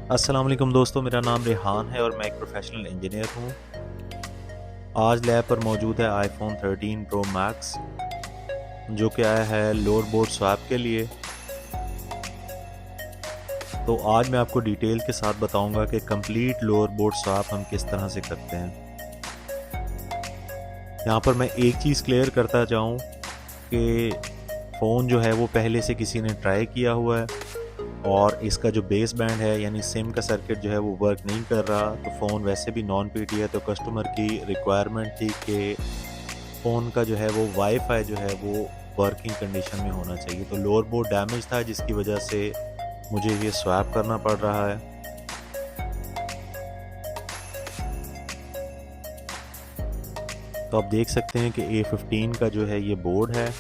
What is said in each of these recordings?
अस्सलाम वालेकुम दोस्तों, मेरा नाम रेहान है और मैं एक प्रोफेशनल इंजीनियर हूँ। आज लैब पर मौजूद है आईफोन 13 प्रो मैक्स जो कि आया है लोअर बोर्ड स्वैप के लिए। तो आज मैं आपको डिटेल के साथ बताऊंगा कि कंप्लीट लोअर बोर्ड स्वैप हम किस तरह से करते हैं। यहाँ पर मैं एक चीज़ क्लियर करता जाऊँ कि फ़ोन जो है वो पहले से किसी ने ट्राई किया हुआ है और इसका जो बेस बैंड है यानी सिम का सर्किट जो है वो वर्क नहीं कर रहा। तो फ़ोन वैसे भी नॉन पीटी है, तो कस्टमर की रिक्वायरमेंट थी कि फ़ोन का जो है वो वाईफाई जो है वो वर्किंग कंडीशन में होना चाहिए। तो लोअर बोर्ड डैमेज था जिसकी वजह से मुझे ये स्वैप करना पड़ रहा है। तो आप देख सकते हैं कि A15 का जो है ये बोर्ड है।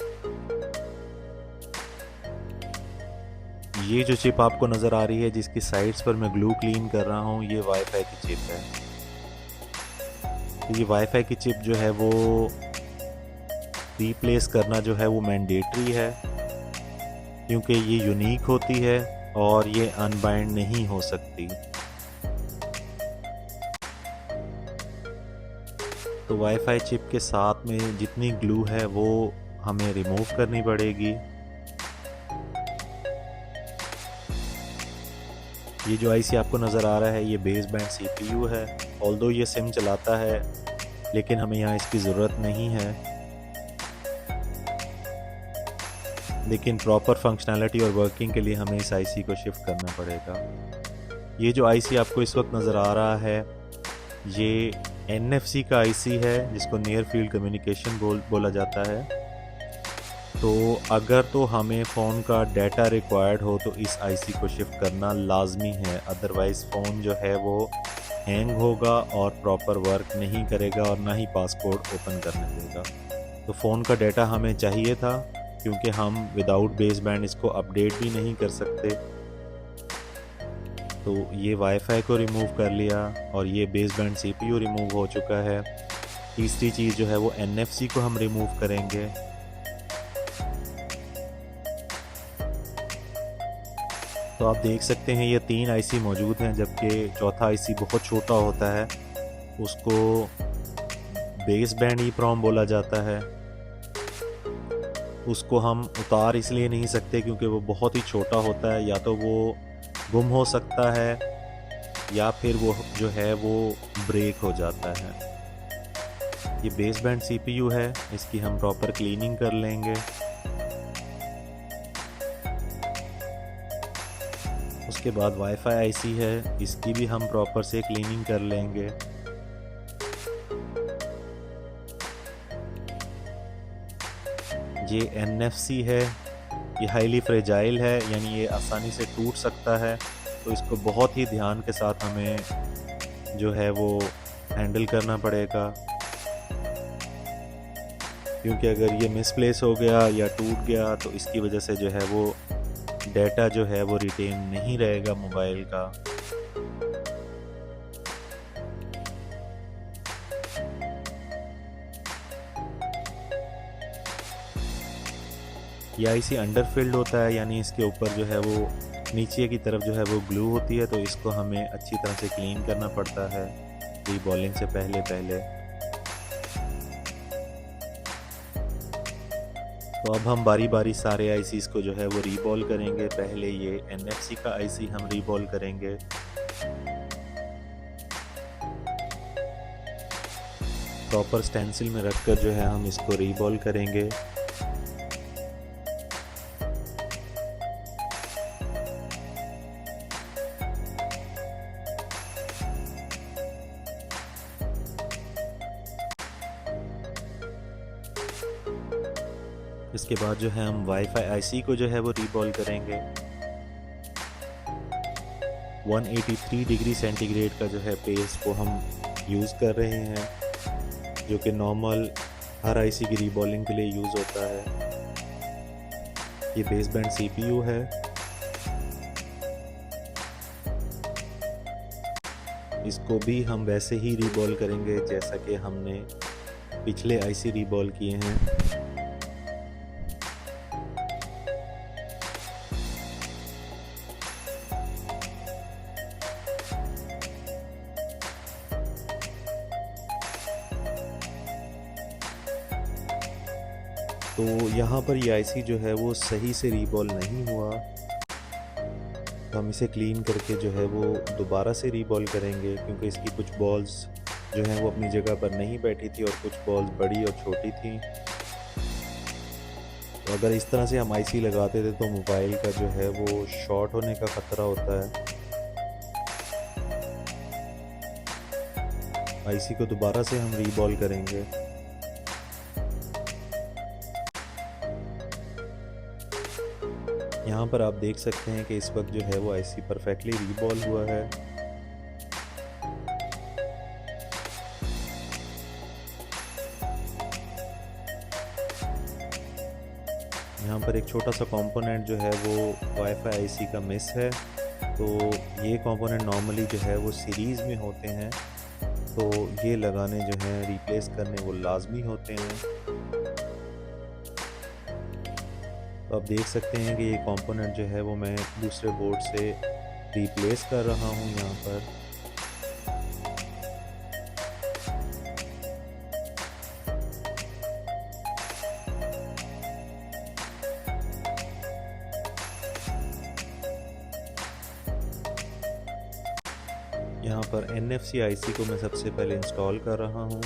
ये जो चिप आपको नज़र आ रही है जिसकी साइड्स पर मैं ग्लू क्लीन कर रहा हूँ, ये वाईफाई की चिप है। तो ये वाईफाई की चिप जो है वो रिप्लेस करना जो है वो मैंडेटरी है क्योंकि ये यूनिक होती है और ये अनबाइंड नहीं हो सकती। तो वाईफाई चिप के साथ में जितनी ग्लू है वो हमें रिमूव करनी पड़ेगी। ये जो आईसी आपको नज़र आ रहा है ये बेस बैंड सीपीयू है। ऑल्दो ये सिम चलाता है लेकिन हमें यहाँ इसकी ज़रूरत नहीं है, लेकिन प्रॉपर फंक्शनैलिटी और वर्किंग के लिए हमें इस आईसी को शिफ्ट करना पड़ेगा। ये जो आईसी आपको इस वक्त नज़र आ रहा है ये NFC का आईसी है जिसको नियर फील्ड कम्युनिकेशन बोला जाता है। तो अगर तो हमें फ़ोन का डाटा रिक्वायर्ड हो तो इस आईसी को शिफ्ट करना लाजमी है, अदरवाइज़ फ़ोन जो है वो हैंग होगा और प्रॉपर वर्क नहीं करेगा और ना ही पासपोर्ट ओपन करने देगा। तो फ़ोन का डाटा हमें चाहिए था क्योंकि हम विदाउट बेस बैंड इसको अपडेट भी नहीं कर सकते। तो ये वाईफाई को रिमूव कर लिया और ये बेस बैंड सीपीयू रिमूव हो चुका है। तीसरी चीज़ जो है वो NFC को हम रिमूव करेंगे। तो आप देख सकते हैं ये 3 आईसी मौजूद हैं, जबकि चौथा आईसी बहुत छोटा होता है, उसको बेस बैंड EEPROM बोला जाता है। उसको हम उतार इसलिए नहीं सकते क्योंकि वो बहुत ही छोटा होता है, या तो वो गुम हो सकता है या फिर वो जो है वो ब्रेक हो जाता है। ये बेस बैंड CPU है, इसकी हम प्रॉपर क्लीनिंग कर लेंगे। उसके बाद वाईफाई आईसी है, इसकी भी हम प्रॉपर से क्लीनिंग कर लेंगे। ये NFC है, ये हाईली फ्रेजाइल है यानी ये आसानी से टूट सकता है, तो इसको बहुत ही ध्यान के साथ हमें जो है वो हैंडल करना पड़ेगा, क्योंकि अगर ये मिसप्लेस हो गया या टूट गया तो इसकी वजह से जो है वो डाटा जो है वो रिटेन नहीं रहेगा मोबाइल का। ये आईसी अंडरफिल्ड होता है यानी इसके ऊपर जो है वो नीचे की तरफ जो है वो ग्लू होती है, तो इसको हमें अच्छी तरह से क्लीन करना पड़ता है रीबॉलिंग से पहले। तो अब हम बारी बारी सारे आईसीज़ को जो है वो रीबॉल करेंगे। पहले ये NFC का आईसी हम रीबॉल करेंगे। प्रॉपर स्टेंसिल में रखकर जो है हम इसको रीबॉल करेंगे। इसके बाद जो है हम वाईफाई आईसी को जो है वो रीबॉल करेंगे। 183 डिग्री सेंटीग्रेड का जो है पेस को हम यूज़ कर रहे हैं, जो कि नॉर्मल हर आईसी की रीबॉलिंग के लिए यूज़ होता है। ये बेस बैंड CPU है। इसको भी हम वैसे ही रीबॉल करेंगे जैसा कि हमने पिछले आईसी रीबॉल किए हैं। तो यहाँ पर ये आईसी जो है वो सही से रीबॉल नहीं हुआ, तो हम इसे क्लीन करके जो है वो दोबारा से रीबॉल करेंगे, क्योंकि इसकी कुछ बॉल्स जो हैं वो अपनी जगह पर नहीं बैठी थी और कुछ बॉल्स बड़ी और छोटी थी। तो अगर इस तरह से हम आईसी लगाते थे तो मोबाइल का जो है वो शॉर्ट होने का ख़तरा होता है। आईसी को दोबारा से हम रीबॉल करेंगे। यहाँ पर आप देख सकते हैं कि इस वक्त जो है वो आईसी परफेक्टली रीबॉल हुआ है। यहाँ पर एक छोटा सा कंपोनेंट जो है वो वाईफाई आईसी का मिस है, तो ये कंपोनेंट नॉर्मली जो है वो सीरीज़ में होते हैं, तो ये लगाने जो हैं रिप्लेस करने वो लाजमी होते हैं। तो आप देख सकते हैं कि ये कंपोनेंट जो है वो मैं दूसरे बोर्ड से रिप्लेस कर रहा हूँ यहाँ पर। यहाँ पर NFC आईसी को मैं सबसे पहले इंस्टॉल कर रहा हूँ।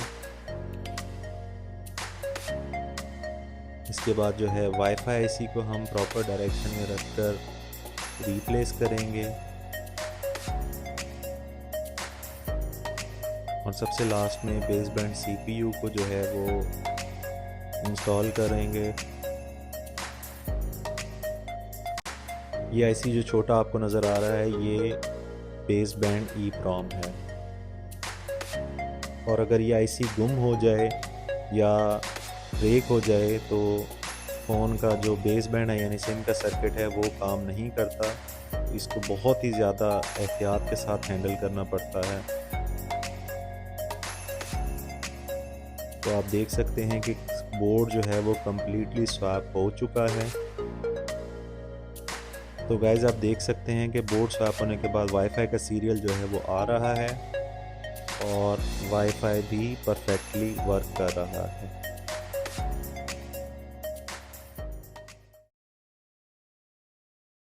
इसके बाद जो है वाईफाई आईसी को हम प्रॉपर डायरेक्शन में रखकर रिप्लेस करेंगे और सबसे लास्ट में बेसबैंड CPU को जो है वो इंस्टॉल करेंगे। ये आईसी जो छोटा आपको नज़र आ रहा है ये बेसबैंड EEPROM है, और अगर ये आईसी गुम हो जाए या ब्रेक हो जाए तो फ़ोन का जो बेसबैंड है यानी सिम का सर्किट है वो काम नहीं करता। इसको बहुत ही ज़्यादा एहतियात के साथ हैंडल करना पड़ता है। तो आप देख सकते हैं कि बोर्ड जो है वो कम्प्लीटली स्वैप हो चुका है। तो गाइस आप देख सकते हैं कि बोर्ड स्वैप होने के बाद वाईफाई का सीरियल जो है वो आ रहा है और वाईफाई भी परफेक्टली वर्क कर रहा है।